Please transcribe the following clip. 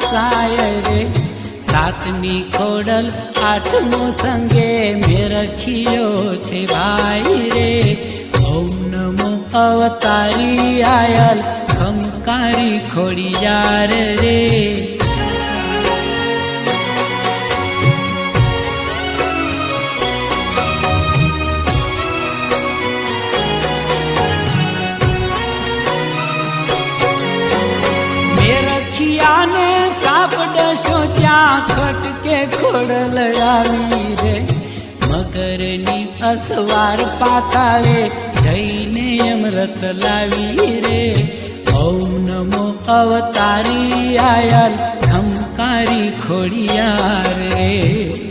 સાય રે સાતમી ખોડલ આઠમો સંગે મેં રખ્યો છે ભાઈ રે ઓમ નમો અવતારી આયલ ખમકારી ખોડિયાર રે ને સાપડશો ત્યાં ખટકે ખોડલ આવી રે મગરની અસવાર પાતાળે જઈને અમૃત લાવી રે ઓમ નમો અવતારી આયલ ખમકારી ખોડિયાર રે